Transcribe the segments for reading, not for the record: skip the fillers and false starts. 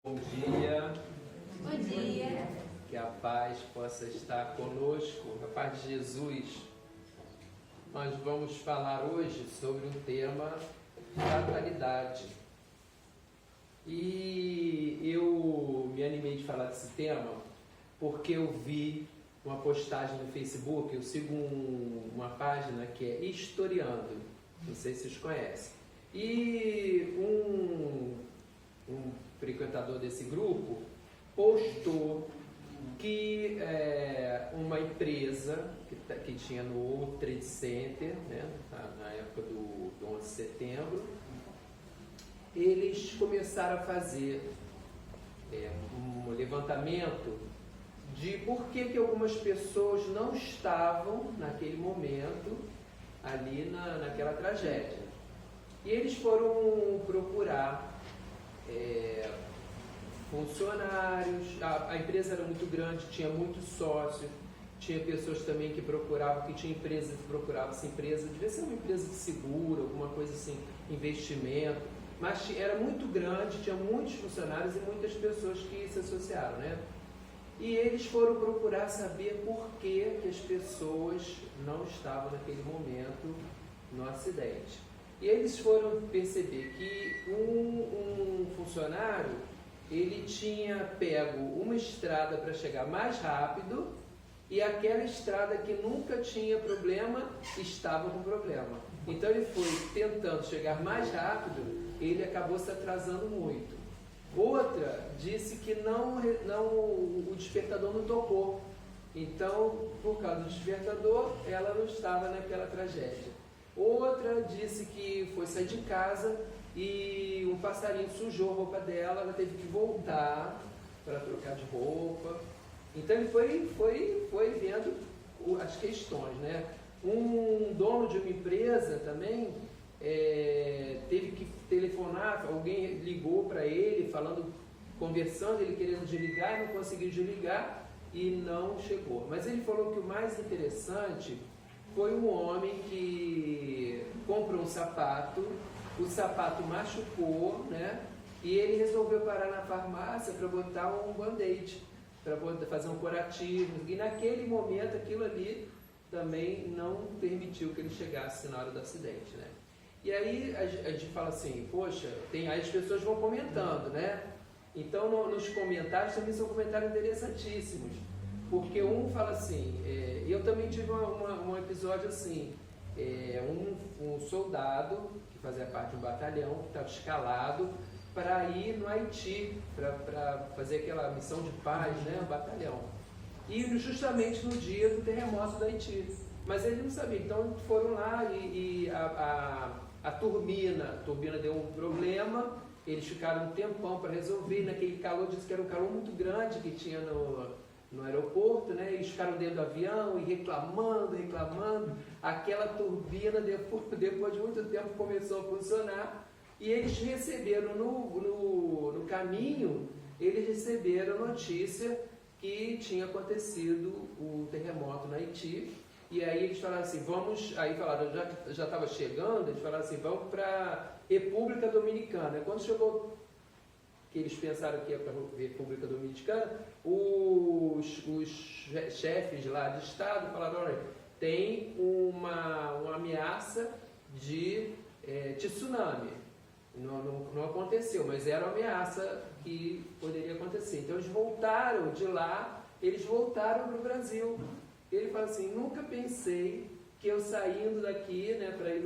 Bom dia. Bom dia. Que a paz possa estar conosco, a paz de Jesus. Nós vamos falar hoje sobre um tema, fatalidade. E eu me animei de falar desse tema porque eu vi uma postagem no Facebook. Eu sigo uma página que é Historiando, não sei se vocês conhecem. E um frequentador desse grupo postou que uma empresa que tinha no World Trade Center, né, na época do 11 de setembro, eles começaram a fazer um levantamento de por que algumas pessoas não estavam naquele momento ali naquela tragédia. E eles foram procurar funcionários. A empresa era muito grande, tinha muitos sócios, tinha pessoas também que procuravam, que tinha empresas que procuravam essa empresa, devia ser uma empresa de seguro, alguma coisa assim, investimento, mas era muito grande, tinha muitos funcionários e muitas pessoas que se associaram, né? E eles foram procurar saber por que as pessoas não estavam naquele momento no acidente. E eles foram perceber que um funcionário, ele tinha pego uma estrada para chegar mais rápido e aquela estrada que nunca tinha problema, estava com problema. Então ele foi tentando chegar mais rápido, ele acabou se atrasando muito. Outra disse que o despertador não tocou. Então, por causa do despertador, ela não estava naquela tragédia. Outra disse que foi sair de casa e um passarinho sujou a roupa dela, ela teve que voltar para trocar de roupa. Então ele foi vendo as questões, né? Um dono de uma empresa também teve que telefonar, alguém ligou para ele conversando, ele querendo desligar, não conseguiu desligar e não chegou. Mas ele falou que o mais interessante foi um homem que comprou um sapato, o sapato machucou, né? E ele resolveu parar na farmácia para botar um band-aid, para fazer um curativo. E naquele momento, aquilo ali também não permitiu que ele chegasse na hora do acidente, né? E aí a gente fala assim, poxa, aí as pessoas vão comentando, né? Então nos comentários também são comentários interessantíssimos. Porque um fala assim, eu também tive um episódio assim, um soldado que fazia parte de um batalhão, que estava escalado para ir no Haiti, para fazer aquela missão de paz, né, um batalhão. E justamente no dia do terremoto do Haiti. Mas ele não sabia, então foram lá e a turbina deu um problema, eles ficaram um tempão para resolver, naquele calor, disse que era um calor muito grande que tinha no aeroporto, né? Eles ficaram dentro do avião e reclamando, aquela turbina depois de muito tempo começou a funcionar e eles receberam no caminho, eles receberam a notícia que tinha acontecido o terremoto no Haiti. E aí eles falaram assim, aí falaram, já estava chegando, eles falaram assim, vamos para República Dominicana. Quando chegou, que eles pensaram que ia para a República Dominicana, os chefes lá de estado falaram, olha, tem uma ameaça de tsunami. Não aconteceu, mas era uma ameaça que poderia acontecer. Então eles voltaram de lá, eles voltaram para o Brasil. Ele fala assim, nunca pensei que eu saindo daqui, né, para ir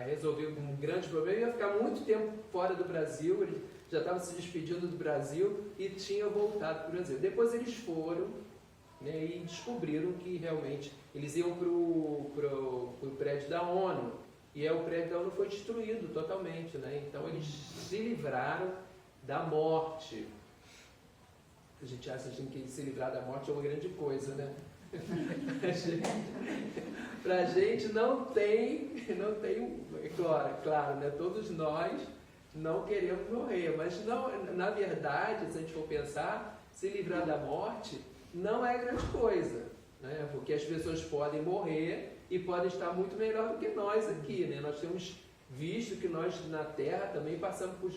resolver um grande problema, ia ficar muito tempo fora do Brasil, ele já estava se despedindo do Brasil e tinha voltado para o Brasil. Depois eles foram, né, e descobriram que realmente eles iam para o prédio da ONU, e o prédio da ONU foi destruído totalmente, né? Então eles se livraram da morte. A gente acha que se livrar da morte é uma grande coisa, né? Pra gente não tem, é claro, né? Todos nós não queremos morrer, mas não, na verdade, se a gente for pensar, se livrar da morte não é grande coisa, né? Porque as pessoas podem morrer e podem estar muito melhor do que nós aqui, né? Nós temos visto que nós na Terra também passamos por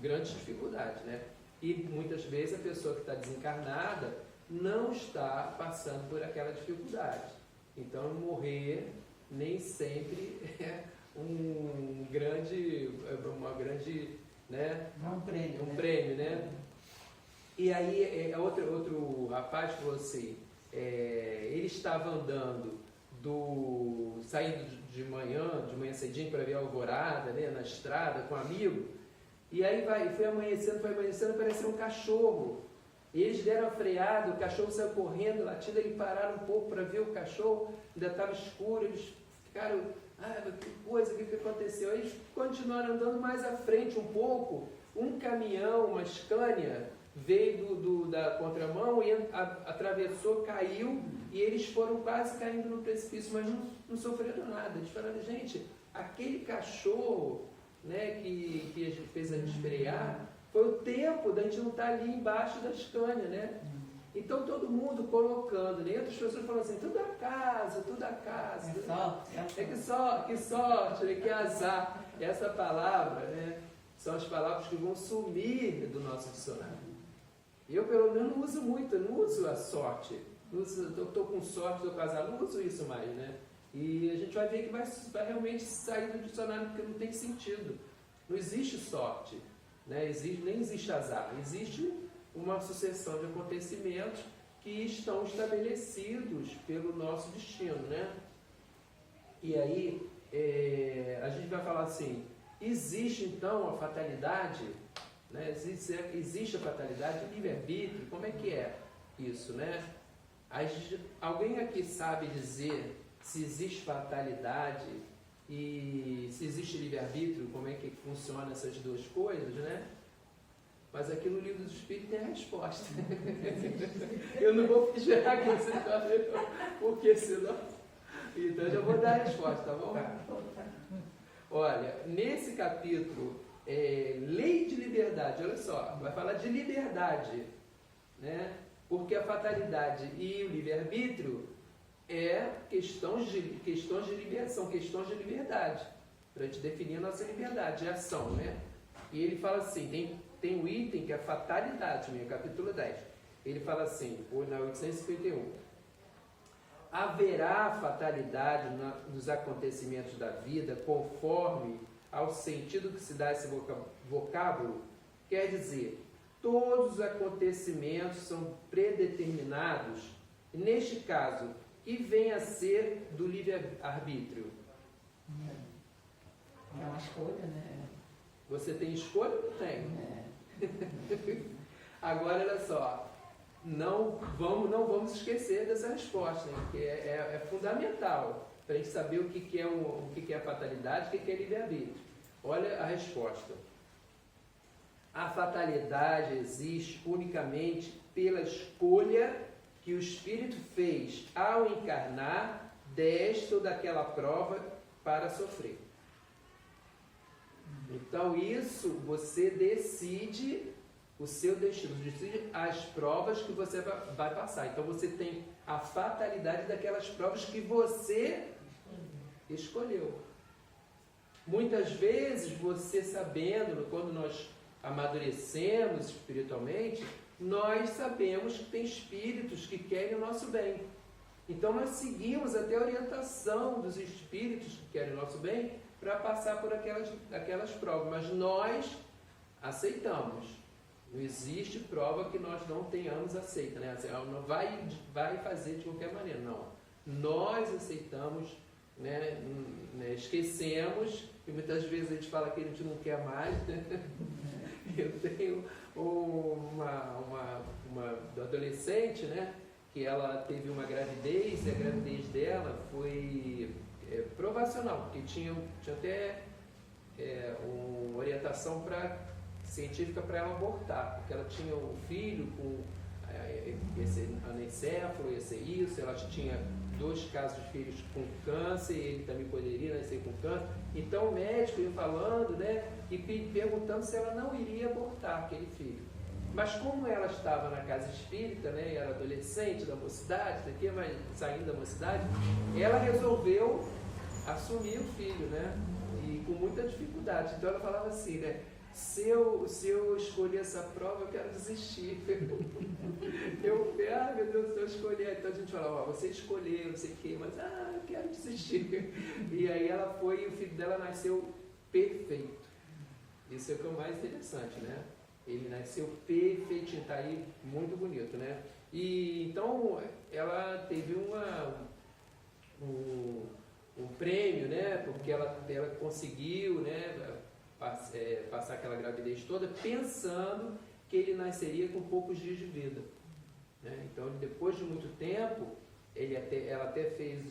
grandes dificuldades, né? E muitas vezes a pessoa que está desencarnada não está passando por aquela dificuldade. Então, morrer nem sempre é uma grande, né? Um prêmio, né? E aí, outro rapaz falou assim, ele estava andando, saindo de manhã cedinho para ver a alvorada, né, na estrada com um amigo, e aí foi amanhecendo, apareceu um cachorro. Eles deram a freada, o cachorro saiu correndo, latindo, eles pararam um pouco para ver o cachorro, ainda estava escuro, eles ficaram, que coisa, o que aconteceu? Aí eles continuaram andando mais à frente um pouco, um caminhão, uma Scania, veio da contramão e atravessou, caiu, e eles foram quase caindo no precipício, mas não sofreram nada. Eles falaram, gente, aquele cachorro, né, que fez a gente frear, foi o tempo da gente não estar ali embaixo da Scania, né? Então todo mundo colocando, né? Outras pessoas falam assim, tudo acaso. Que sorte, né? Que azar. Essa palavra, né, são as palavras que vão sumir do nosso dicionário. Eu, pelo menos, não uso muito, não uso a sorte. Estou com sorte, estou casado, não uso isso mais, né? E a gente vai ver que vai realmente sair do dicionário, porque não tem sentido. Não existe sorte, né? Nem existe azar. Existe uma sucessão de acontecimentos que estão estabelecidos pelo nosso destino, né? E aí, a gente vai falar assim, existe então a fatalidade, né? Existe a fatalidade, o livre-arbítrio, como é que é isso, né? Alguém aqui sabe dizer se existe fatalidade e se existe livre-arbítrio, como é que funciona essas duas coisas, né? Mas aqui no Livro dos Espíritos tem a resposta. Eu não vou fingir aqui essa história, porque senão... Então eu vou dar a resposta, tá bom? Olha, nesse capítulo, Lei de Liberdade, olha só, vai falar de liberdade, né? Porque a fatalidade e o livre-arbítrio questões de liberdade, são questões de liberdade, para a gente definir a nossa liberdade, a ação, né? E ele fala assim, tem um item que é a fatalidade, no capítulo 10. Ele fala assim, na 851, haverá fatalidade nos acontecimentos da vida conforme ao sentido que se dá esse vocábulo? Quer dizer, todos os acontecimentos são predeterminados, e neste caso, que vem a ser do livre-arbítrio? É uma escolha, né? Você tem escolha ou não tem? Agora, olha só, não vamos esquecer dessa resposta, né? Que é fundamental para a gente saber o que é a fatalidade, o que é livre-arbítrio. Olha a resposta. A fatalidade existe unicamente pela escolha que o espírito fez ao encarnar desta ou daquela prova para sofrer. Então isso você decide o seu destino, decide as provas que você vai passar. Então você tem a fatalidade daquelas provas que você escolheu. Muitas vezes você sabendo, quando nós amadurecemos espiritualmente, nós sabemos que tem espíritos que querem o nosso bem. Então nós seguimos até a orientação dos espíritos que querem o nosso bem para passar por aquelas provas, mas nós aceitamos. Não existe prova que nós não tenhamos aceita, né? Não vai fazer de qualquer maneira, não. Nós aceitamos, né? Esquecemos, e muitas vezes a gente fala que a gente não quer mais, né? Eu tenho uma adolescente, né? Que ela teve uma gravidez, e a gravidez dela foi provacional, porque tinha até uma orientação científica para ela abortar, porque ela tinha um filho com esse anencefalo, ia ser isso, ela tinha 2 casos de filhos com câncer, e ele também poderia nascer com câncer. Então o médico ia falando, né, e perguntando se ela não iria abortar aquele filho. Mas como ela estava na casa espírita, né, era adolescente da mocidade, mas saindo da mocidade, ela resolveu assumir o filho, né, e com muita dificuldade. Então ela falava assim, né? Se eu escolher essa prova, eu quero desistir. Meu Deus, se eu escolher. Então a gente falava, ó, você escolheu, não sei o quê, mas eu quero desistir. E aí ela foi e o filho dela nasceu perfeito. Isso é o que é o mais interessante, né? Ele nasceu perfeitinho, tá aí muito bonito, né? E então ela teve um prêmio, né? Porque ela conseguiu, né? Passar aquela gravidez toda pensando que ele nasceria com poucos dias de vida, né? Então depois de muito tempo ela até fez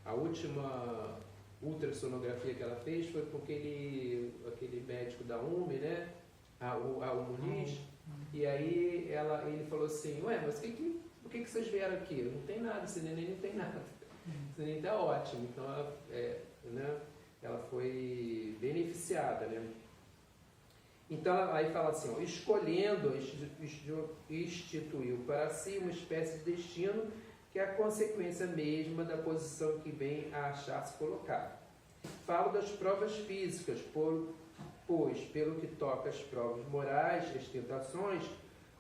a última ultrassonografia que ela fez foi com aquele médico da UME, né? O Muniz. E aí ele falou assim, ué, mas por que vocês vieram aqui? Não tem nada, esse neném não tem nada, esse neném está ótimo. Então ela foi beneficiada, né? Então aí fala assim, ó, escolhendo, instituiu para si uma espécie de destino que é a consequência mesma da posição que vem a achar-se colocado. Falo das provas físicas, pois, pelo que toca às provas morais, as tentações,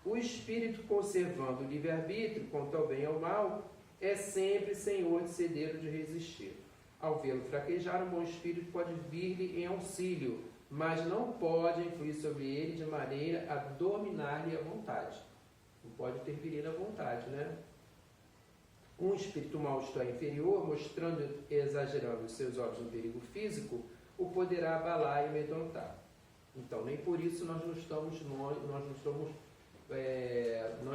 o espírito, conservando o livre-arbítrio quanto ao bem e ao mal, é sempre senhor de ceder ou de resistir. Ao vê-lo fraquejar, o bom espírito pode vir-lhe em auxílio, mas não pode influir sobre ele de maneira a dominar-lhe a vontade. Não pode interferir na vontade, né? Um espírito mau, isto é, inferior, mostrando e exagerando os seus olhos no perigo físico, o poderá abalar e amedrontar. Então, nem por isso nós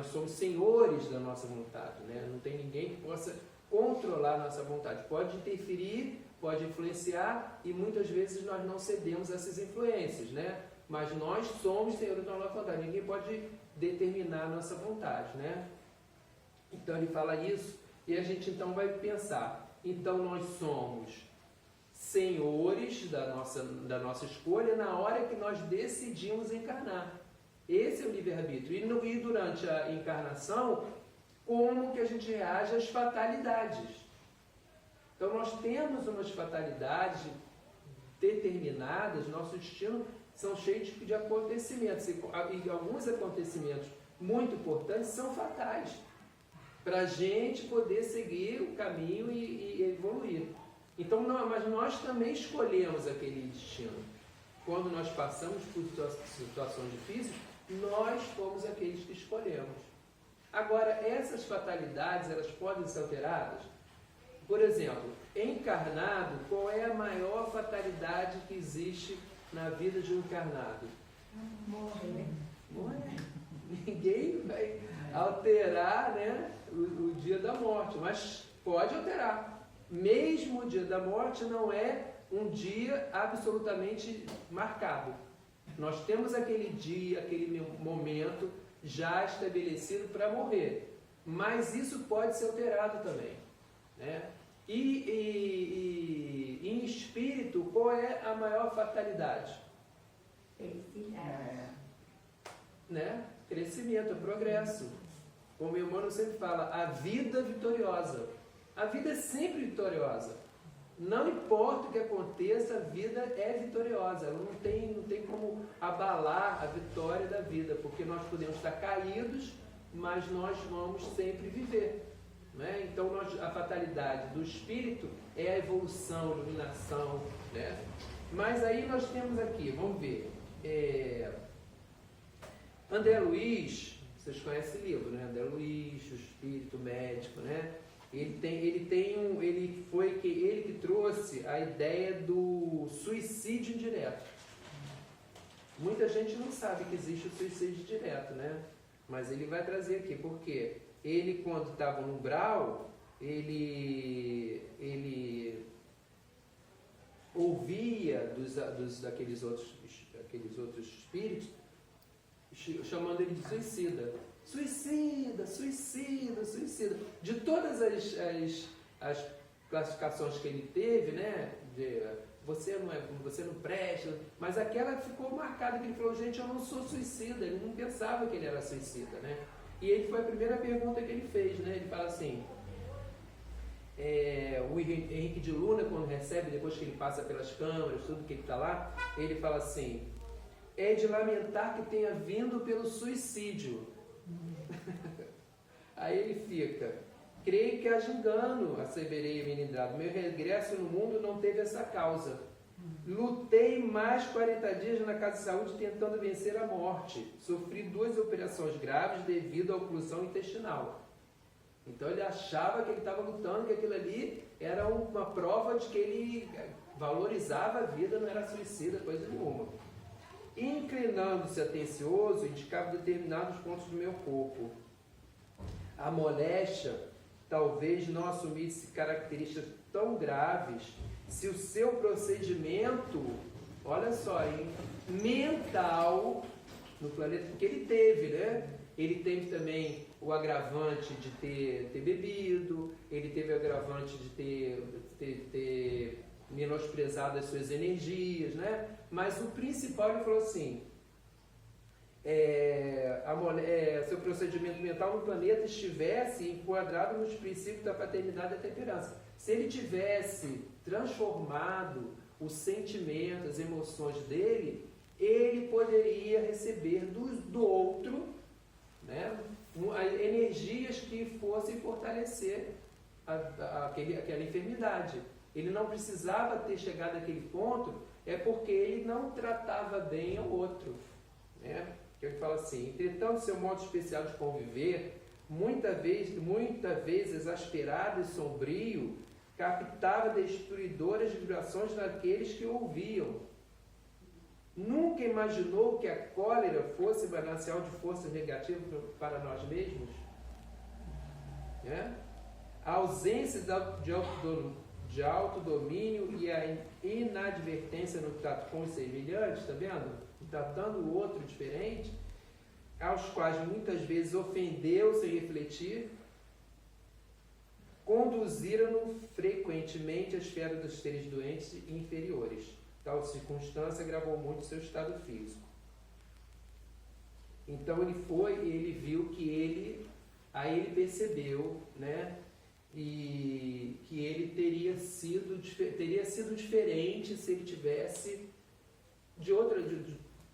somos senhores da nossa vontade, né? Não tem ninguém que possa controlar a nossa vontade. Pode interferir, pode influenciar e muitas vezes nós não cedemos a essas influências, né? Mas nós somos senhores da nossa vontade. Ninguém pode determinar a nossa vontade, né? Então ele fala isso e a gente então vai pensar. Então nós somos senhores da nossa escolha na hora que nós decidimos encarnar. Esse é o livre-arbítrio. E durante a encarnação, como que a gente reage às fatalidades. Então nós temos umas fatalidades determinadas, nosso destino são cheios de acontecimentos, e alguns acontecimentos muito importantes são fatais, para a gente poder seguir o caminho e evoluir. Então, mas nós também escolhemos aquele destino. Quando nós passamos por situações difíceis, nós fomos aqueles que escolhemos. Agora, essas fatalidades, elas podem ser alteradas? Por exemplo, encarnado, qual é a maior fatalidade que existe na vida de um encarnado? Morrer. Ninguém vai alterar, né, o dia da morte, mas pode alterar. Mesmo o dia da morte não é um dia absolutamente marcado. Nós temos aquele dia, aquele momento já estabelecido para morrer, mas isso pode ser alterado também, né? E em espírito, qual é a maior fatalidade? Felicidade. Né? Crescimento, progresso. Como o Emmanuel sempre fala, a vida vitoriosa. A vida é sempre vitoriosa. Não importa o que aconteça, a vida é vitoriosa. Ela não tem como abalar a vitória da vida, porque nós podemos estar caídos, mas nós vamos sempre viver. Né? Então a fatalidade do espírito é a evolução, a iluminação. Né? Mas aí nós temos aqui, vamos ver, André Luiz, vocês conhecem esse livro, né? André Luiz, o espírito médico, né? Ele que trouxe a ideia do suicídio indireto. Muita gente não sabe que existe o suicídio direto, né? Mas ele vai trazer aqui, porque ele, quando estava no umbral, ele ouvia daqueles outros espíritos chamando ele de suicida. Suicida, suicida, suicida. De todas as classificações que ele teve, né? Você não presta, mas aquela ficou marcada, que ele falou, gente, eu não sou suicida. Ele não pensava que ele era suicida, né? E ele foi a primeira pergunta que ele fez, né? Ele fala assim, o Henrique de Luna, quando recebe, depois que ele passa pelas câmaras, tudo que ele está lá, ele fala assim: é de lamentar que tenha vindo pelo suicídio. Aí ele fica: creio que haja engano, asseverei Menindrado. Meu regresso no mundo não teve essa causa. Lutei mais 40 dias na casa de saúde tentando vencer a morte. Sofri 2 operações graves devido à oclusão intestinal. Então ele achava que ele estava lutando, que aquilo ali era uma prova de que ele valorizava a vida, não era suicida, coisa nenhuma. Inclinando-se atencioso, indicava determinados pontos do meu corpo. A moléstia talvez não assumisse características tão graves se o seu procedimento, olha só, hein, mental, no planeta, porque ele teve, né? Ele teve também o agravante de ter bebido, ele teve o agravante de ter menosprezado as suas energias, né? Mas o principal, ele falou assim: seu procedimento mental no planeta estivesse enquadrado nos princípios da paternidade e da temperança. Se ele tivesse transformado os sentimentos, as emoções dele, ele poderia receber do outro, né, energias que fossem fortalecer aquela enfermidade. Ele não precisava ter chegado àquele ponto, porque ele não tratava bem o outro, né? Ele fala assim: entretanto, seu modo especial de conviver, muitas vezes exasperado e sombrio, captava destruidoras vibrações naqueles que o ouviam. Nunca imaginou que a cólera fosse manancial de força negativa para nós mesmos? A ausência de autodomínio e a inadvertência no trato com os semelhantes, está vendo? Tratando o outro diferente, aos quais muitas vezes ofendeu sem refletir, conduziram-no frequentemente à esfera dos seres doentes e inferiores. Tal circunstância agravou muito seu estado físico. Então ele viu que aí ele percebeu, né, e que ele teria sido diferente se ele tivesse de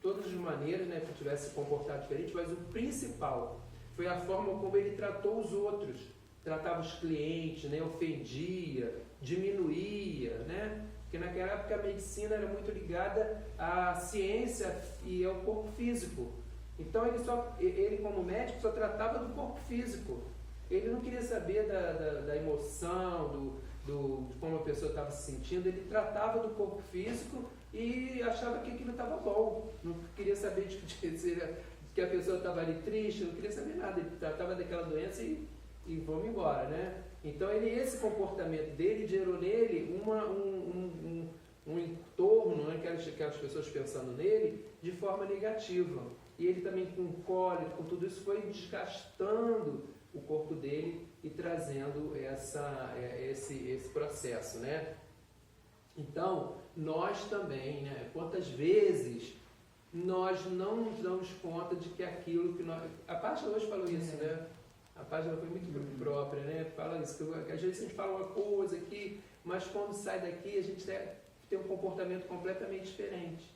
todas as maneiras, né, que tivesse se comportado diferente, mas o principal foi a forma como ele tratou os outros. Tratava os clientes, né, ofendia, diminuía, né? Porque naquela época a medicina era muito ligada à ciência e ao corpo físico. Então ele como médico só tratava do corpo físico. Ele não queria saber da emoção, de como a pessoa estava se sentindo. Ele tratava do corpo físico e achava que aquilo estava bom. Não queria saber que a pessoa estava ali triste, não queria saber nada. Ele tratava daquela doença e vamos embora, né? Então esse comportamento dele gerou nele um entorno, né, aquelas pessoas pensando nele de forma negativa. E ele também com cólera, com tudo isso, foi desgastando o corpo dele e trazendo esse processo, né? Então, nós também, né? Quantas vezes nós não nos damos conta de que aquilo que nós... A Página hoje falou isso, né? A página foi muito própria, né? Fala isso, que às vezes a gente fala uma coisa aqui, mas quando sai daqui a gente tem um comportamento completamente diferente,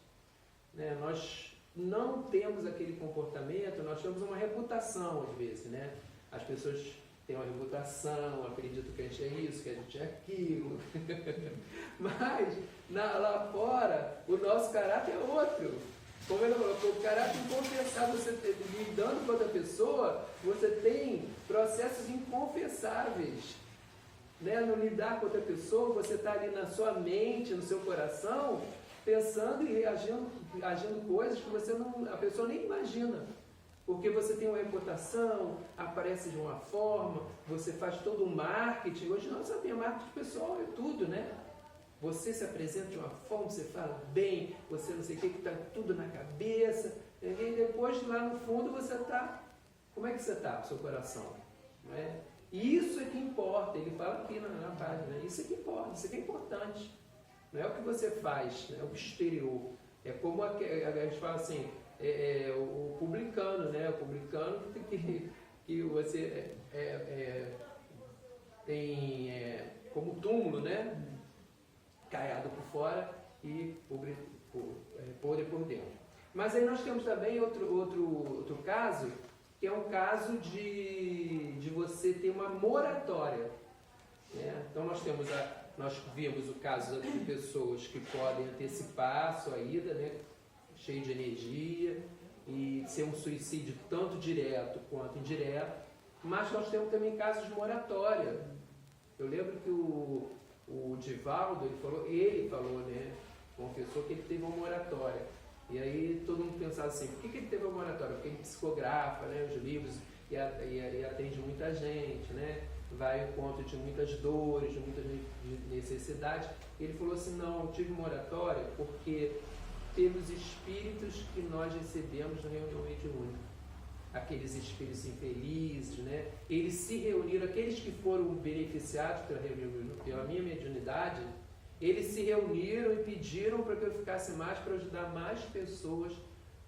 né? Nós não temos aquele comportamento, nós temos uma reputação às vezes, né? As pessoas têm uma reputação, acreditam que a gente é isso, que a gente é aquilo. Mas lá fora o nosso caráter é outro. Como ele falou, o caráter inconfessável, você lidando com outra pessoa, você tem processos inconfessáveis, né? No lidar com outra pessoa, você está ali na sua mente, no seu coração, pensando e agindo coisas que a pessoa nem imagina. Porque você tem uma reputação, aparece de uma forma, você faz todo um marketing. Hoje não só tem marketing pessoal, é tudo, né? Você se apresenta de uma forma, você fala bem, você não sei o que está tudo na cabeça, e depois lá no fundo você está... Como é que você está, seu coração? Não é? Isso é que importa, ele fala aqui na página, isso é que importa, isso é que é importante. Não é o que você faz, é o exterior. É como a gente fala assim, o publicano, né? O publicano que você como túmulo, né? Caiado por fora e podre por dentro. Mas aí nós temos também outro caso, que é um caso de você ter uma moratória. Né? Então nós vimos o caso de pessoas que podem antecipar a sua ida, né? Cheio de energia, e ser um suicídio tanto direto quanto indireto, mas nós temos também casos de moratória. Eu lembro que o Divaldo, ele falou, né, confessou que ele teve uma moratória. E aí todo mundo pensava assim, por que ele teve uma moratória? Porque ele psicografa, né, os livros e atende muita gente, né, vai ao encontro de muitas dores, de muitas necessidades. E ele falou assim, não, eu tive moratória porque pelos espíritos que nós recebemos na reunião mediúnica, aqueles espíritos infelizes, né? Eles se reuniram, aqueles que foram beneficiados pela minha mediunidade, eles se reuniram e pediram para que eu ficasse mais, para ajudar mais pessoas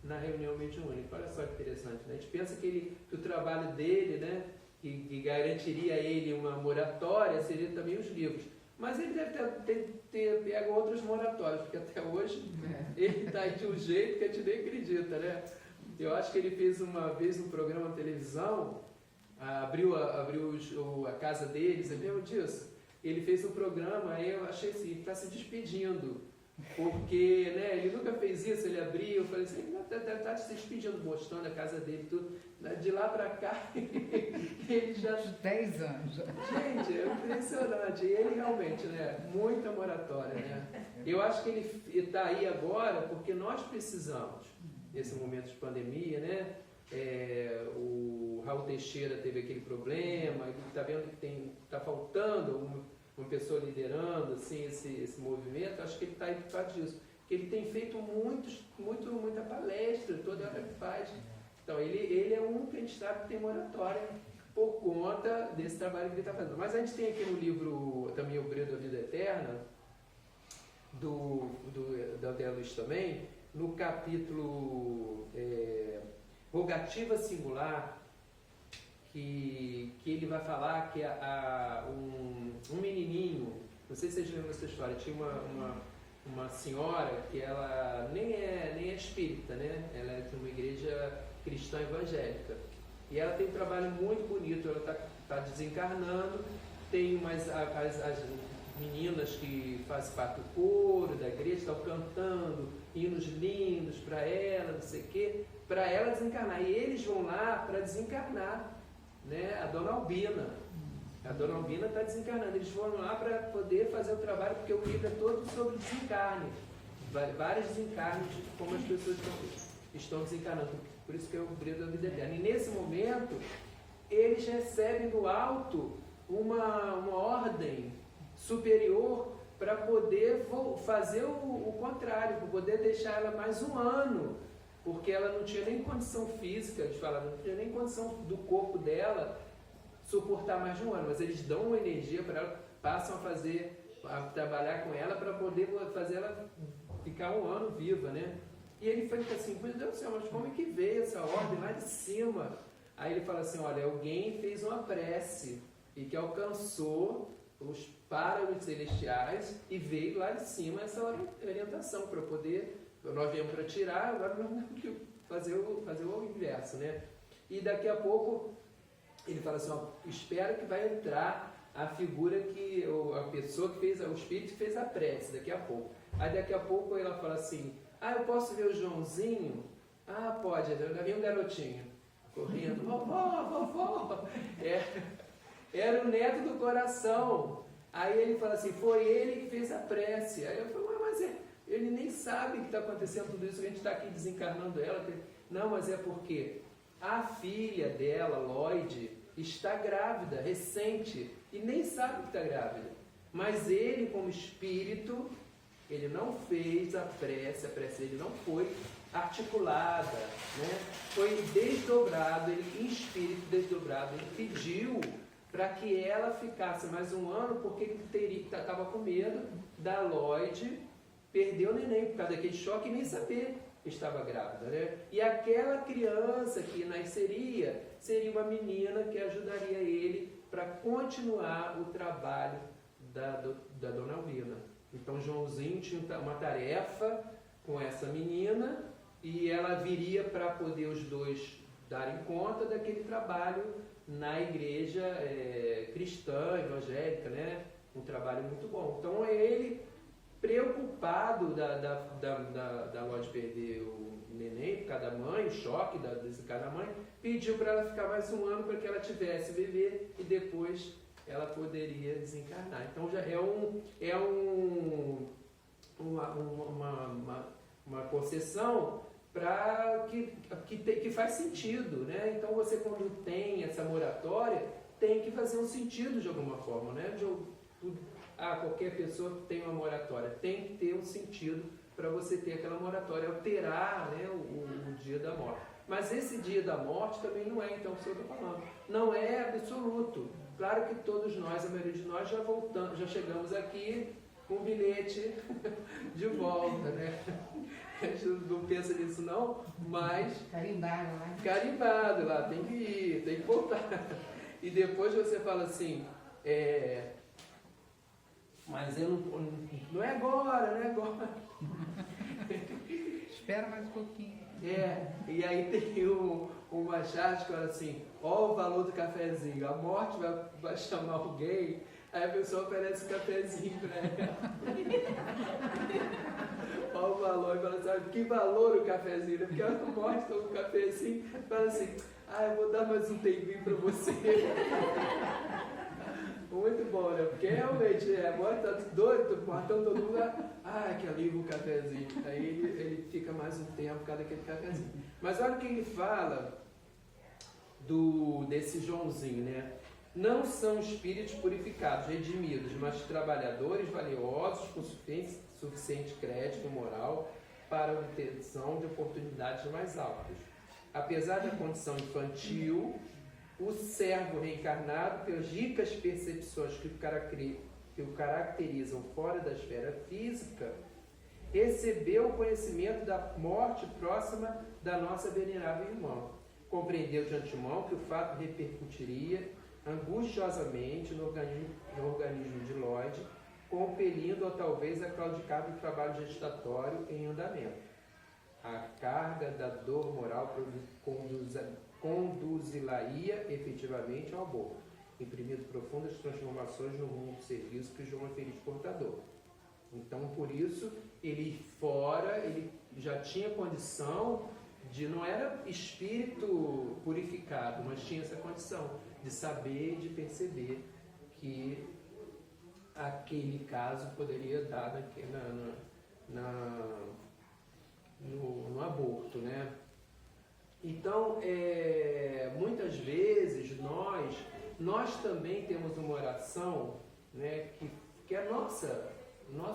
na reunião mediúnica. Olha só que interessante, né? A gente pensa que o trabalho dele, né, que garantiria a ele uma moratória, seria também os livros. Mas ele deve ter pego outros moratórios, porque até hoje ele está de um jeito que a gente nem acredita, né? Eu acho que ele fez uma vez um programa na televisão, abriu a casa deles, lembra disso? Ele fez um programa, aí eu achei assim, ele está se despedindo, porque, né, ele nunca fez isso, ele abriu, eu falei assim, ele está se despedindo, mostrando a casa dele, tudo. De lá para cá, ele já... 10 anos. Gente, é impressionante. E ele realmente, né, muita moratória, né? Eu acho que ele está aí agora porque nós precisamos, nesse momento de pandemia, né? O Raul Teixeira teve aquele problema, ele está vendo que está faltando uma pessoa liderando assim, esse movimento. Acho que ele está aí por causa disso. Porque ele tem feito muita palestra, toda hora que faz. Então, ele é um que a gente sabe que tem moratória por conta desse trabalho que ele está fazendo. Mas a gente tem aqui no livro também O Brilho da Vida Eterna, da André Luiz também, no capítulo Rogativa Singular, que ele vai falar que um menininho, não sei se vocês lembram dessa história, tinha uma senhora que ela nem é espírita, né? Ela é de uma igreja cristã evangélica. E ela tem um trabalho muito bonito, ela está desencarnando, tem as meninas que fazem parte do coro da igreja, estão cantando hinos lindos para ela, não sei o quê, para ela desencarnar. E eles vão lá para desencarnar, né? A Dona Albina. A Dona Albina está desencarnando. Eles foram lá para poder fazer o trabalho, porque o livro é todo sobre desencarne. Vários desencarnes, como as pessoas estão desencarnando. Por isso que é o Brilho da Vida Eterna. E nesse momento, eles recebem do alto uma ordem superior para poder fazer o contrário, para poder deixar ela mais um ano, porque ela não tinha nem condição física, de falar, não tinha nem condição do corpo dela suportar mais de um ano, mas eles dão uma energia para ela, passam a trabalhar com ela para poder fazer ela ficar um ano viva, né? E ele fica assim, meu Deus do céu, mas como é que veio essa ordem lá de cima? Aí ele fala assim, olha, alguém fez uma prece e que alcançou os páramos celestiais e veio lá de cima essa orientação para poder, nós viemos para tirar, agora nós temos que fazer o inverso, né? E daqui a pouco ele fala assim, ó, espero que vai entrar a figura a pessoa que fez, o espírito que fez a prece, daqui a pouco. Aí daqui a pouco ela fala assim, eu posso ver o Joãozinho? Pode, já vi um garotinho correndo, vovó. Era o neto do coração. Aí ele fala assim, foi ele que fez a prece. Aí eu falo, mas ele nem sabe que está acontecendo tudo isso, que a gente está aqui desencarnando ela. Não, mas é porque a filha dela, Lloyd, está grávida, recente, e nem sabe que está grávida. Mas ele, como espírito, ele não fez a prece dele não foi articulada, né? Foi desdobrado, ele, em espírito desdobrado, ele pediu para que ela ficasse mais um ano, porque ele estava com medo da Lloyd perder o neném, por causa daquele choque e nem saber que estava grávida, né? E aquela criança que nasceria seria uma menina que ajudaria ele para continuar o trabalho da Dona Albina. Então Joãozinho tinha uma tarefa com essa menina e ela viria para poder os dois darem conta daquele trabalho na igreja cristã, evangélica, né? Um trabalho muito bom. Então ele, preocupado da Lorde perder o neném por causa da mãe, o choque desse cara da mãe, pediu para ela ficar mais um ano para que ela tivesse bebê e depois ela poderia desencarnar. Então já é uma concessão para que faz sentido, né? Então você, quando tem essa moratória, tem que fazer um sentido de alguma forma, né? Qualquer pessoa tem uma moratória, tem que ter um sentido para você ter aquela moratória, alterar, né, o dia da morte. Mas esse dia da morte também não é, então, o que eu estou falando, não é absoluto. Claro que todos nós, a maioria de nós, já chegamos aqui com um bilhete de volta, né? A gente não pensa nisso não, mas... Carimbado lá, tem que ir, tem que voltar. E depois você fala assim, mas eu não é agora, não é agora. Espera mais um pouquinho. E aí tem o Machado que fala assim, ó o valor do cafezinho, a morte vai chamar alguém, aí a pessoa oferece um cafezinho para ela. Ó o valor, e fala assim, que valor o cafezinho, porque a morte toma um cafezinho, fala assim, eu vou dar mais um tempinho para você. Muito bom, né? Porque realmente, agora tá doido, matando todo mundo. Que alívio o cafezinho. Aí ele fica mais um tempo por causa daquele cafezinho. Mas olha o que ele fala desse Joãozinho, né? Não são espíritos purificados, redimidos, mas trabalhadores valiosos com suficiente crédito moral para a obtenção de oportunidades mais altas. Apesar da condição infantil, o servo reencarnado, pelas ricas percepções que o caracterizam fora da esfera física, recebeu o conhecimento da morte próxima da nossa venerável irmã. Compreendeu de antemão que o fato repercutiria angustiosamente no organismo de Lloyd, compelindo-o talvez a claudicar do trabalho gestatório em andamento. A carga da dor moral conduzi-la-ia efetivamente ao aborto, imprimindo profundas transformações no rumo do serviço que João é feliz portador. Então, por isso, ele já tinha condição não era espírito purificado, mas tinha essa condição de saber, de perceber que aquele caso poderia dar no aborto, né? Então, muitas vezes nós também temos uma oração, né, que é nosso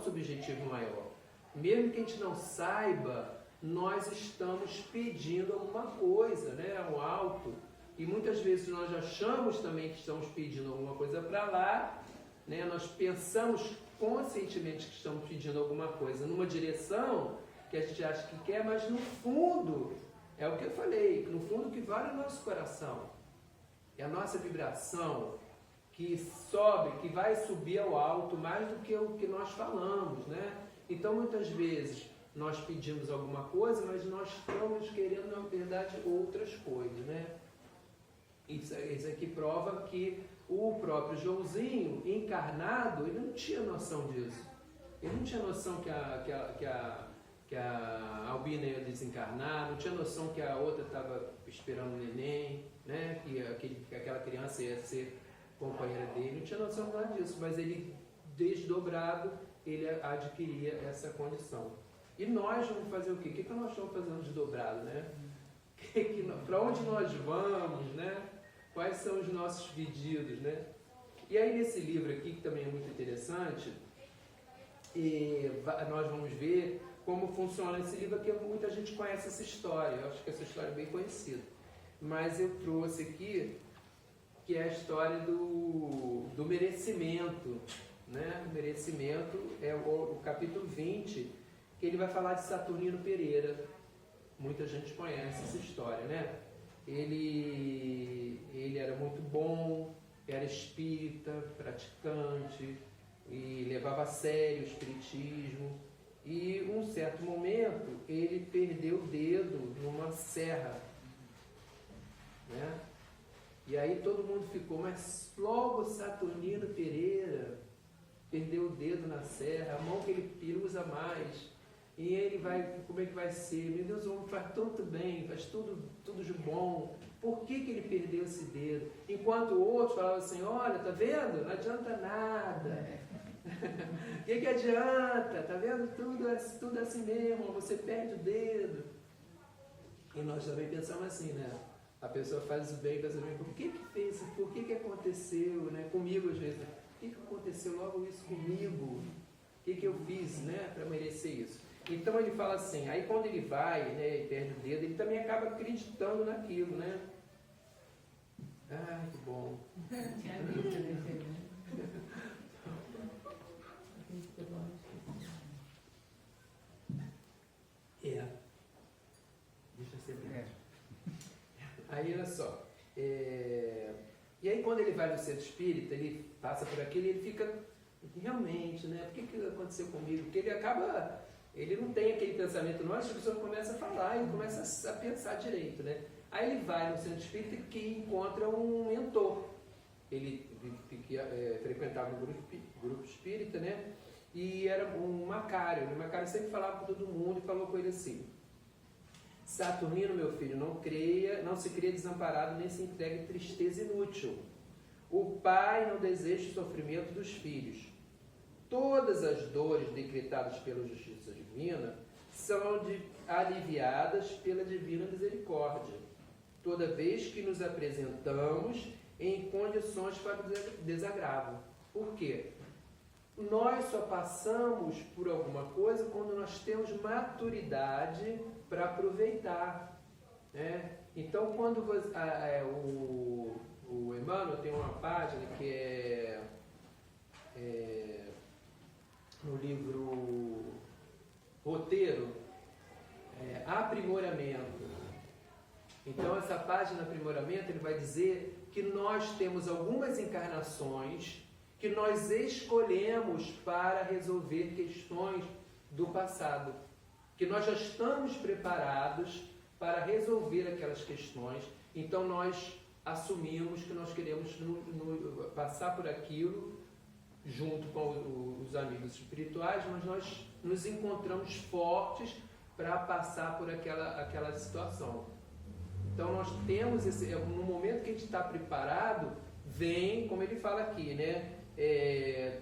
objetivo maior. Mesmo que a gente não saiba, nós estamos pedindo alguma coisa, né, ao alto. E muitas vezes nós achamos também que estamos pedindo alguma coisa para lá, né? Nós pensamos conscientemente que estamos pedindo alguma coisa numa direção que a gente acha que quer, mas no fundo, é o que eu falei, no fundo que vale o nosso coração. É a nossa vibração que sobe, que vai subir ao alto mais do que o que nós falamos, né? Então, muitas vezes, nós pedimos alguma coisa, mas nós estamos querendo, na verdade, outras coisas, né? Isso aqui prova que o próprio Joãozinho, encarnado, ele não tinha noção disso. Ele não tinha noção que a Albina ia desencarnar, não tinha noção que a outra estava esperando o neném, né? Que aquela criança ia ser companheira dele, não tinha noção nada disso, mas ele, desdobrado, ele adquiria essa condição. E nós vamos fazer o quê? O que nós estamos fazendo desdobrado, né? Para onde nós vamos, né? Quais são os nossos pedidos, né? E aí nesse livro aqui, que também é muito interessante, nós vamos ver como funciona esse livro aqui. Muita gente conhece essa história, eu acho que essa história é bem conhecida. Mas eu trouxe aqui, que é a história do merecimento, né? O merecimento é o capítulo 20, que ele vai falar de Saturnino Pereira. Muita gente conhece essa história, né? Ele era muito bom, era espírita, praticante, e levava a sério o espiritismo. E um certo momento ele perdeu o dedo numa serra, né? E aí todo mundo ficou, mas logo Saturnino Pereira perdeu o dedo na serra, a mão que ele usa mais, e ele vai, como é que vai ser? Meu Deus, o homem faz tanto bem, faz tudo de bom, por que ele perdeu esse dedo? Enquanto outros falavam assim, olha, tá vendo? Não adianta nada. O que adianta? Tá vendo? Tudo assim mesmo, você perde o dedo. E nós também pensamos assim, né? A pessoa faz o bem, pensa bem, por que fez? Por que aconteceu, né? Comigo às vezes, por que aconteceu logo isso comigo? O que eu fiz, né? Para merecer isso? Então ele fala assim, aí quando ele vai, né, e perde o dedo, ele também acaba acreditando naquilo, né? Ai, que bom. Tinha vida, né? Deixa eu ser bem. Aí, olha só. E aí, quando ele vai no centro espírita, ele passa por aquilo e ele fica, realmente, né? Por que aconteceu comigo? Porque ele não tem aquele pensamento nosso, a pessoa começa a falar e começa a pensar direito, né? Aí ele vai no centro espírita que encontra um mentor. Ele frequentava um grupo espírita, né? E era um Macário. O Macário sempre falava com todo mundo e falou com ele assim: Saturnino, meu filho, não se cria desamparado nem se entregue em tristeza inútil. O pai não deseja o sofrimento dos filhos. Todas as dores decretadas pela justiça divina são aliviadas pela divina misericórdia, toda vez que nos apresentamos em condições para o desagravo. Por quê? Nós só passamos por alguma coisa quando nós temos maturidade para aproveitar, né? Então, quando o Emmanuel tem uma página que é no livro Roteiro, aprimoramento. Então, essa página aprimoramento, ele vai dizer que nós temos algumas encarnações que nós escolhemos para resolver questões do passado, que nós já estamos preparados para resolver aquelas questões. Então nós assumimos que nós queremos passar por aquilo junto com os amigos espirituais, mas nós nos encontramos fortes para passar por aquela situação. Então nós temos no momento que a gente está preparado, vem, como ele fala aqui, né?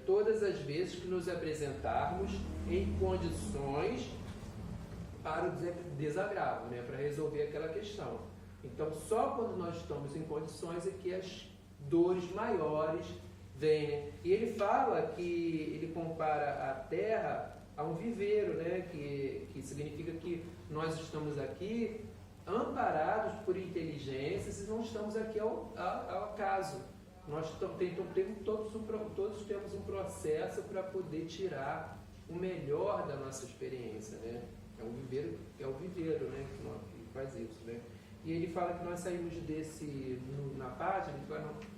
Todas as vezes que nos apresentarmos em condições para o desagravo, né? Para resolver aquela questão. Então, só quando nós estamos em condições é que as dores maiores vêm, né? E ele fala que ele compara a Terra a um viveiro, né? Que significa que nós estamos aqui amparados por inteligências e não estamos aqui ao acaso. Nós todos temos um processo para poder tirar o melhor da nossa experiência, né? É o viveiro, né? Que faz isso, né? E ele fala que nós saímos na página, ele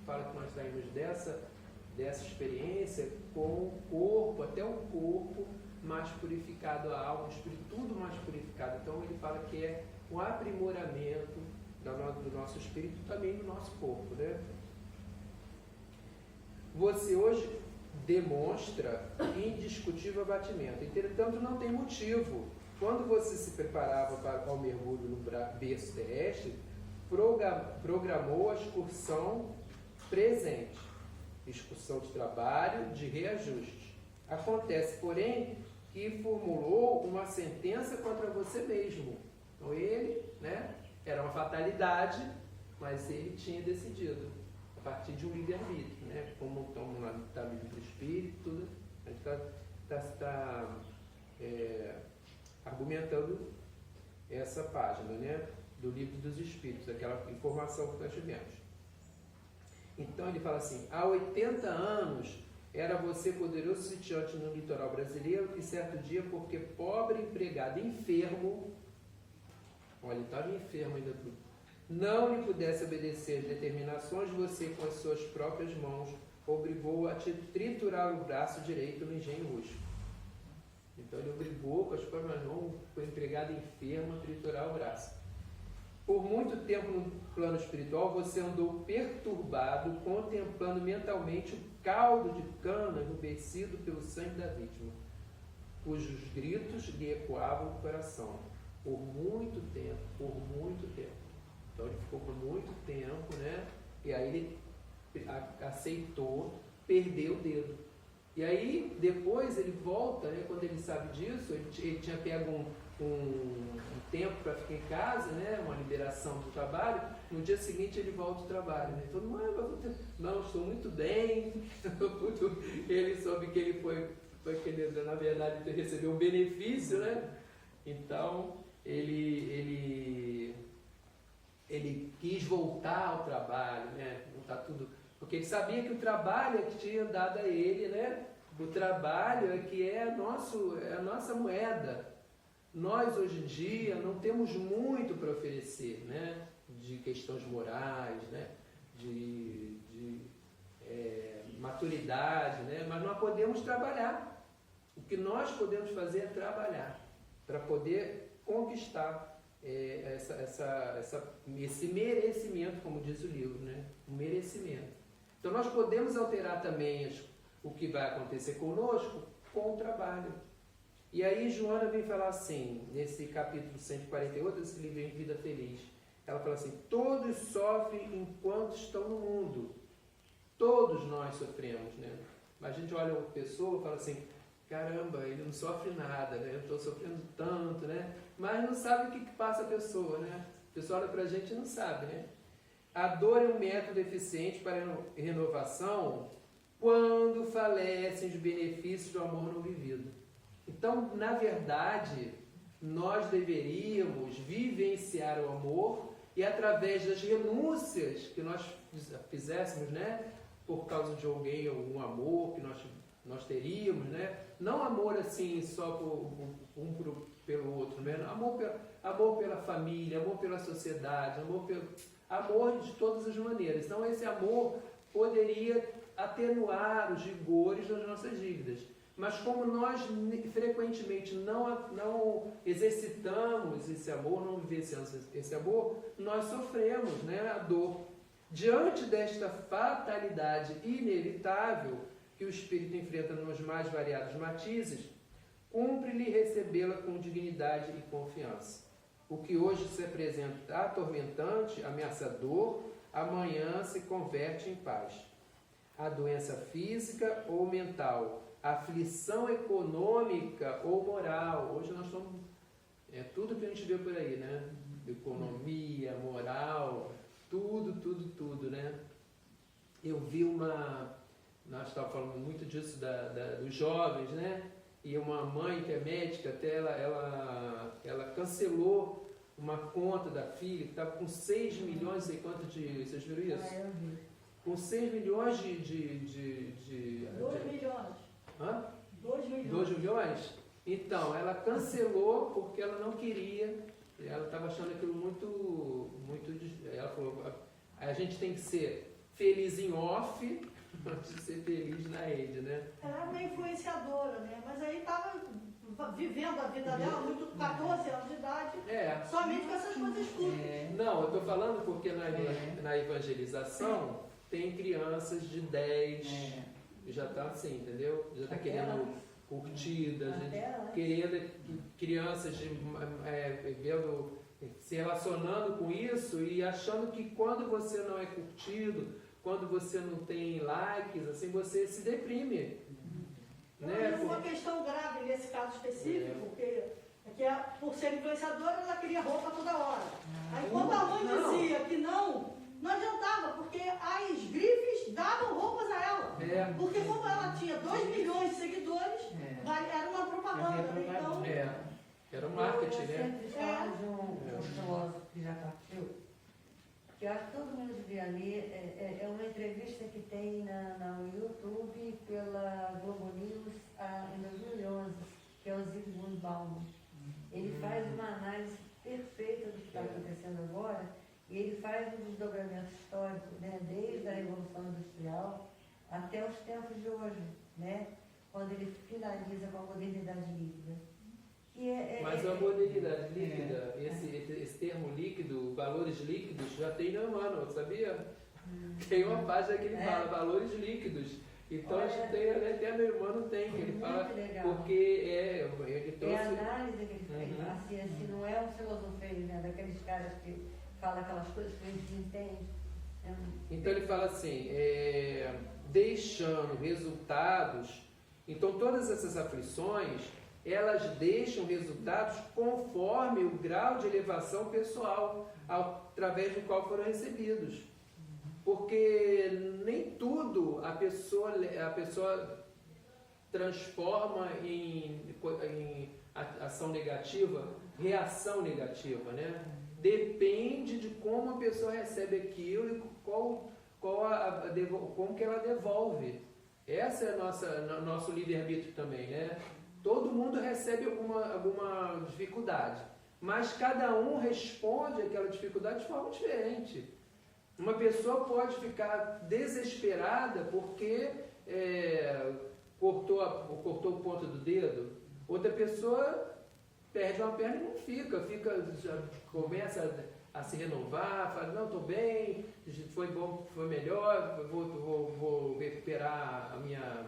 fala que nós saímos dessa experiência com o corpo, até o corpo mais purificado, a alma, o espírito, tudo mais purificado. Então ele fala que é o aprimoramento do nosso espírito, também do nosso corpo, né? Você hoje demonstra indiscutível abatimento, entretanto não tem motivo. Quando você se preparava para o mergulho no berço terrestre, programou a excursão presente, excursão de trabalho, de reajuste. Acontece, porém, que formulou uma sentença contra você mesmo. Então ele, né, era uma fatalidade, mas ele tinha decidido, a partir de um livre-arbítrio, né? Como estamos lá no livro do Espírito, tudo, a gente está argumentando essa página, né, do livro dos Espíritos, aquela informação que nós tivemos. Então ele fala assim: há 80 anos era você poderoso sitiante no litoral brasileiro e certo dia, porque pobre empregado enfermo, olha, ele estava enfermo ainda tudo, não lhe pudesse obedecer às determinações, você, com as suas próprias mãos, obrigou a te triturar o braço direito no engenho rústico. Então ele obrigou com as próprias mãos o empregado enfermo a triturar o braço. Por muito tempo no plano espiritual, você andou perturbado, contemplando mentalmente o caldo de cana enrubescido pelo sangue da vítima, cujos gritos lhe ecoavam o coração. Por muito tempo, por muito tempo. Então ele ficou por muito tempo, né? E aí ele aceitou perder o dedo. E aí depois ele volta, né? Quando ele sabe disso, ele tinha pego um tempo para ficar em casa, né? Uma liberação do trabalho. No dia seguinte ele volta ao trabalho, né? Todo mundo, não, estou muito bem. Ele soube que ele foi querendo, na verdade, recebeu um benefício, né? Então ele quis voltar ao trabalho, né? Voltar tudo, porque ele sabia que o trabalho é que tinha dado a ele, né? O trabalho é que é a nossa moeda. Nós hoje em dia não temos muito para oferecer, né? De questões morais, né? De maturidade, né? Mas nós podemos trabalhar. O que nós podemos fazer é trabalhar para poder conquistar esse merecimento, como diz o livro, né? O merecimento. Então nós podemos alterar também o que vai acontecer conosco com o trabalho. E aí Joana vem falar assim, nesse capítulo 148, esse livro em Vida Feliz, ela fala assim: todos sofrem enquanto estão no mundo. Todos nós sofremos, né? Mas a gente olha uma pessoa e fala assim: caramba, ele não sofre nada, né? Eu estou sofrendo tanto, né? Mas não sabe o que passa a pessoa, né? A pessoa olha para a gente e não sabe, né? A dor é um método eficiente para a renovação quando falecem os benefícios do amor não vivido. Então, na verdade, nós deveríamos vivenciar o amor e através das renúncias que nós fizéssemos, né? Por causa de alguém, algum amor que nós teríamos, né? Não amor assim só pelo outro, né? Amor pela família, amor pela sociedade, amor de todas as maneiras. Então esse amor poderia atenuar os rigores das nossas dívidas. Mas como nós frequentemente não exercitamos esse amor, não vivenciamos esse amor, nós sofremos, né, a dor. Diante desta fatalidade inevitável que o espírito enfrenta nos mais variados matizes, cumpre-lhe recebê-la com dignidade e confiança. O que hoje se apresenta atormentante, ameaçador, amanhã se converte em paz. A doença física ou mental, a aflição econômica ou moral, hoje nós estamos, tudo que a gente vê por aí, né? Economia, moral, tudo, né? Eu vi nós estávamos falando muito disso dos jovens, né? E uma mãe que é médica, até ela cancelou uma conta da filha que estava com 6 milhões, não sei quanto de... Vocês viram isso? Eu vi. Com 6 milhões 2 milhões. Hã? 2 milhões. 2 milhões? Então, ela cancelou porque ela não queria, ela estava achando aquilo muito... Ela falou, a gente tem que ser feliz em off, antes de ser feliz na rede, né? Ela era uma influenciadora, né? Mas aí estava vivendo a vida dela, muito 14 anos de idade, somente com essas coisas fúteis. Não, eu estou falando porque na evangelização tem crianças de 10, já está assim, entendeu? Já está querendo curtida, querendo crianças se relacionando com isso e achando que quando você não é curtido, quando você não tem likes, assim, você se deprime. Né? Uma questão grave nesse caso específico, porque por ser influenciadora, ela queria roupa toda hora. Aí quando a mãe dizia que não adiantava, porque as grifes davam roupas a ela. Porque como ela tinha 2 milhões de seguidores, era uma propaganda. Então, era um marketing, né? Eu sempre falo de um filósofo que já partiu, que eu acho que todo mundo devia ler, é uma entrevista que tem no YouTube pela Globo News em 2011, que é o Zygmunt Bauman. Ele faz uma análise perfeita do que está acontecendo agora E ele faz um desdobramento histórico, né, desde a Revolução Industrial até os tempos de hoje, né, quando ele finaliza com a modernidade líquida. Mas a modernidade líquida, esse termo líquido, valores líquidos, já tem no Emmanuel, sabia? Tem uma página que ele fala valores líquidos. Então a gente tem, até meu irmão tem, que ele fala, porque ele trouxe... É a análise que ele fez, assim, não é um filosofeio, né, daqueles caras que falam aquelas coisas que a gente entende. Então ele fala assim, deixando resultados, então todas essas aflições, elas deixam resultados conforme o grau de elevação pessoal, através do qual foram recebidos. Porque nem tudo a pessoa transforma em ação negativa, reação negativa, né? Depende de como a pessoa recebe aquilo e como que ela devolve. Essa é nosso livre-arbítrio também, né? Todo mundo recebe alguma dificuldade, mas cada um responde àquela dificuldade de forma diferente. Uma pessoa pode ficar desesperada porque cortou o ponto do dedo. Outra pessoa perde uma perna e não fica já começa a se renovar, fala, não, estou bem, foi bom, foi melhor, vou recuperar a minha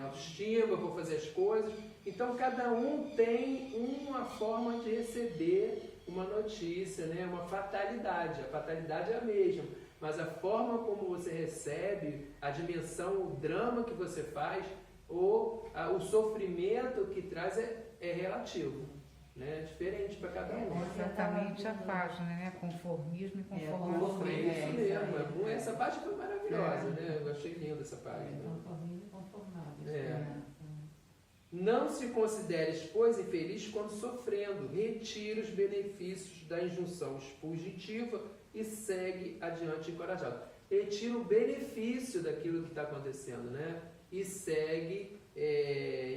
autoestima, vou fazer as coisas. Então cada um tem uma forma de receber uma notícia, né? Uma fatalidade. A fatalidade é a mesma. Mas a forma como você recebe, a dimensão, o drama que você faz, ou o sofrimento que traz é relativo, né? Diferente para cada um. Exatamente a página, né? Conformismo e conformação. Isso mesmo. Essa página foi maravilhosa, né? Eu achei linda essa página. Conformismo e conformável. Não se considere, pois, infeliz quando sofrendo. Retire os benefícios da injunção expositiva e segue adiante encorajado. Retira o benefício daquilo que está acontecendo, né? E segue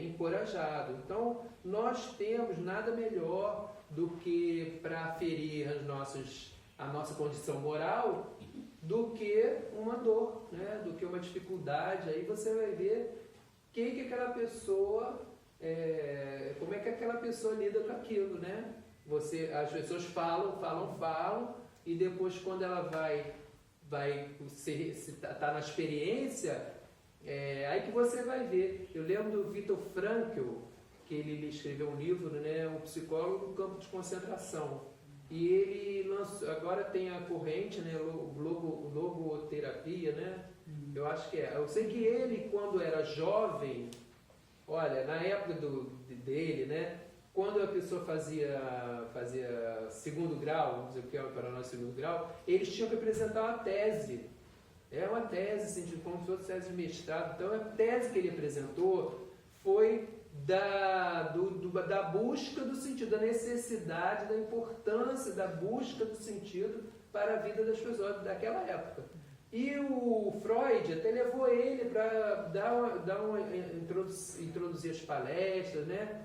encorajado. Então, nós temos nada melhor do que para ferir a nossa condição moral do que uma dor, né? Do que uma dificuldade. Aí você vai ver que aquela pessoa, como é que aquela pessoa lida com aquilo, né? As pessoas falam, e depois quando ela vai tá na experiência, aí que você vai ver. Eu lembro do Viktor Frankl, que ele escreveu um livro, né? Um psicólogo no campo de concentração. E ele lançou, agora tem a corrente, né? Logoterapia, né? Eu acho que é. Eu sei que ele, quando era jovem, olha, na época dele, né? Quando a pessoa fazia segundo grau, vamos dizer o que é para nós segundo grau, eles tinham que apresentar uma tese. É uma tese, assim, como se fosse tese de mestrado. Então, a tese que ele apresentou foi da busca do sentido, da necessidade, da importância da busca do sentido para a vida das pessoas daquela época. E o Freud até levou ele para introduzir as palestras, né?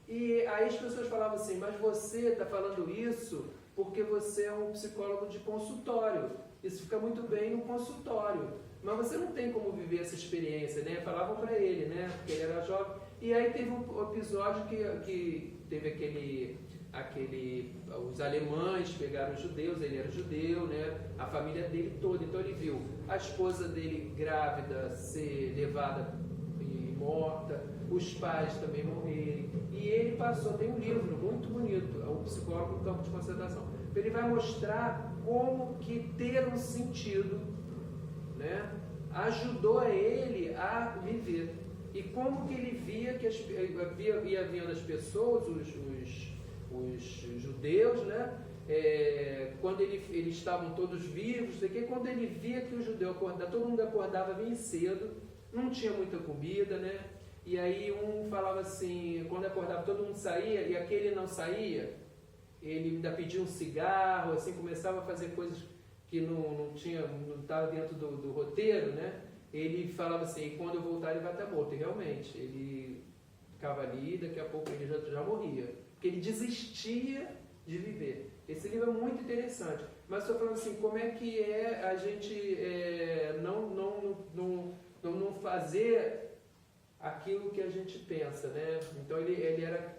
E aí as pessoas falavam assim, mas você está falando isso porque você é um psicólogo de consultório. Isso fica muito bem no consultório. Mas você não tem como viver essa experiência, né? Falavam para ele, né? Porque ele era jovem. E aí teve um episódio que teve os alemães pegaram os judeus, ele era judeu, né? A família dele toda. Então ele viu a esposa dele grávida ser levada e morta, os pais também morrerem. E ele tem um livro muito bonito, O Psicólogo no Campo de Concentração. Ele vai mostrar como que ter um sentido, né, ajudou a ele a viver. E como que ele via que ia vindo as pessoas, os judeus, né, quando eles estavam todos vivos, quando ele via que o judeu acordava, todo mundo acordava bem cedo, não tinha muita comida, né? E aí um falava assim, quando acordava todo mundo saía e aquele não saía, ele ainda pedia um cigarro, assim, começava a fazer coisas que não estava dentro do roteiro, né? Ele falava assim, quando eu voltar ele vai estar morto. E realmente, ele ficava ali e daqui a pouco ele já morria. Porque ele desistia de viver. Esse livro é muito interessante. Mas estou falando assim, como é que é a gente não fazer aquilo que a gente pensa, né? Então ele era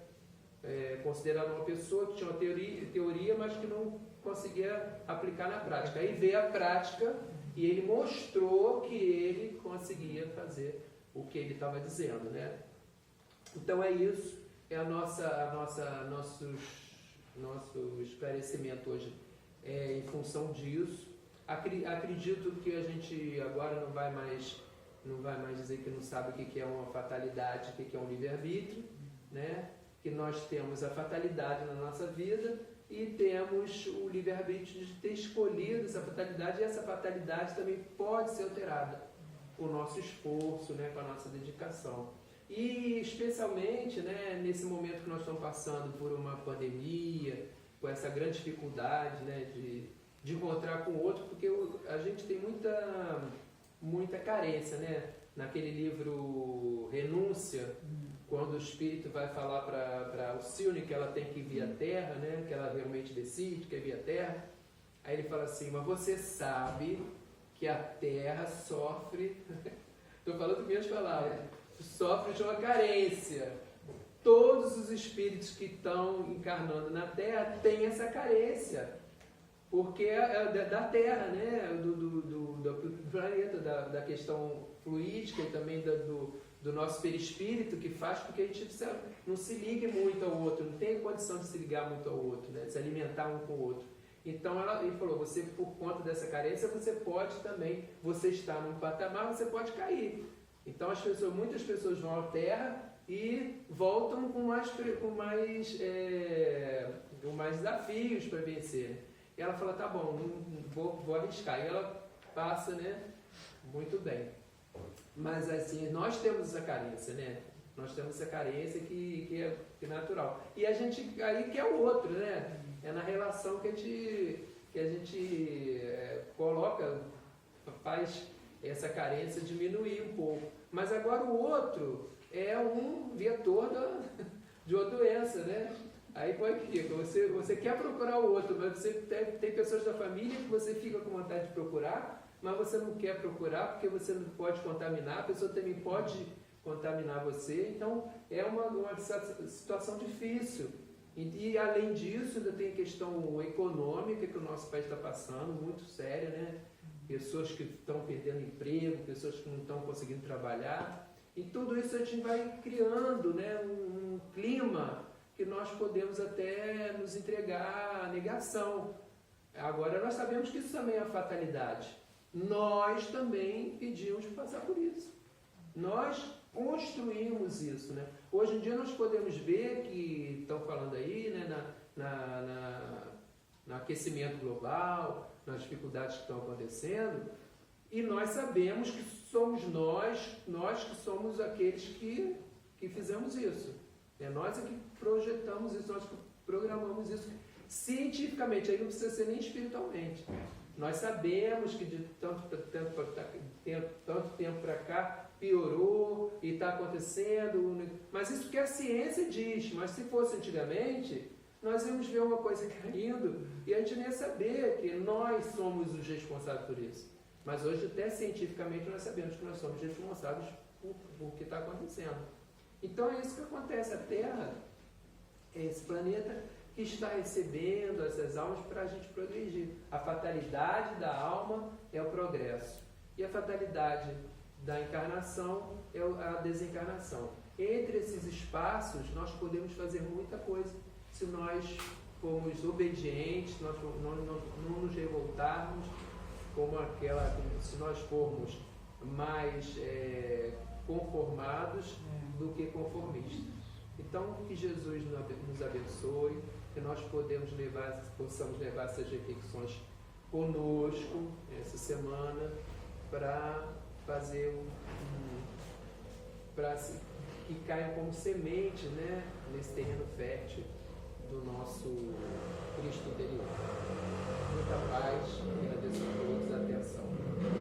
considerado uma pessoa que tinha uma teoria, mas que não conseguia aplicar na prática. Aí veio a prática e ele mostrou que ele conseguia fazer o que ele estava dizendo, né? Então é isso, é nosso esclarecimento hoje em função disso. Acredito que a gente agora não vai mais dizer que não sabe o que é uma fatalidade, o que é um livre-arbítrio, né? Que nós temos a fatalidade na nossa vida e temos o livre-arbítrio de ter escolhido essa fatalidade, e essa fatalidade também pode ser alterada com o nosso esforço, né? Com a nossa dedicação. E especialmente, né, nesse momento que nós estamos passando por uma pandemia, com essa grande dificuldade, né, de encontrar com o outro, porque a gente tem muita carência, né? Naquele livro Renúncia, quando o Espírito vai falar para Alcione que ela tem que vir à Terra, né? Que ela realmente decide que quer vir à Terra, aí ele fala assim, mas você sabe que a Terra sofre, estou falando minhas palavras, sofre de uma carência. Todos os espíritos que estão encarnando na Terra têm essa carência, porque é da Terra, né? do planeta, da questão fluídica e também do nosso perispírito, que faz com que a gente não se ligue muito ao outro, não tem condição de se ligar muito ao outro, né? De se alimentar um com o outro. Então ele falou, você, por conta dessa carência, você pode também, você está num patamar, você pode cair. Então muitas pessoas vão à Terra e voltam com mais desafios para vencer. E ela fala, tá bom, vou arriscar. E ela passa, né? Muito bem. Mas assim, nós temos essa carência, né? Nós temos essa carência que é natural. E a gente aí quer o outro, né? É na relação que a gente coloca, faz essa carência diminuir um pouco. Mas agora o outro é um vetor de uma doença, né? Aí pode que você quer procurar o outro, mas você tem pessoas da família que você fica com vontade de procurar, mas você não quer procurar porque você não pode contaminar, a pessoa também pode contaminar você. Então é uma situação difícil. E além disso, ainda tem a questão econômica que o nosso país está passando, muito séria, né? Pessoas que estão perdendo emprego, pessoas que não estão conseguindo trabalhar. E tudo isso a gente vai criando, né, um clima que nós podemos até nos entregar à negação. Agora nós sabemos que isso também é a fatalidade. Nós também pedimos passar por isso. Nós construímos isso, né? Hoje em dia nós podemos ver que estão falando aí, né, no aquecimento global, nas dificuldades que estão acontecendo, e nós sabemos que somos nós que somos aqueles que fizemos isso. É nós é que projetamos isso, nós que programamos isso cientificamente, aí não precisa ser nem espiritualmente. Nós sabemos que de tanto tempo para cá piorou e está acontecendo, mas isso que a ciência diz. Mas se fosse antigamente, nós íamos ver uma coisa caindo e a gente nem ia saber que nós somos os responsáveis por isso. Mas hoje até cientificamente nós sabemos que nós somos responsáveis por o que está acontecendo. Então é isso que acontece. A Terra é esse planeta que está recebendo essas almas para a gente progredir. A fatalidade da alma é o progresso. E a fatalidade da encarnação é a desencarnação. Entre esses espaços, nós podemos fazer muita coisa. Se nós formos obedientes, nós não nos revoltarmos, se nós formos mais conformados do que conformistas. Então, que Jesus nos abençoe, que nós possamos levar essas reflexões conosco essa semana para fazer para que caiam como semente, né, nesse terreno fértil do nosso Cristo interior. Muita paz e agradeço a todos a atenção.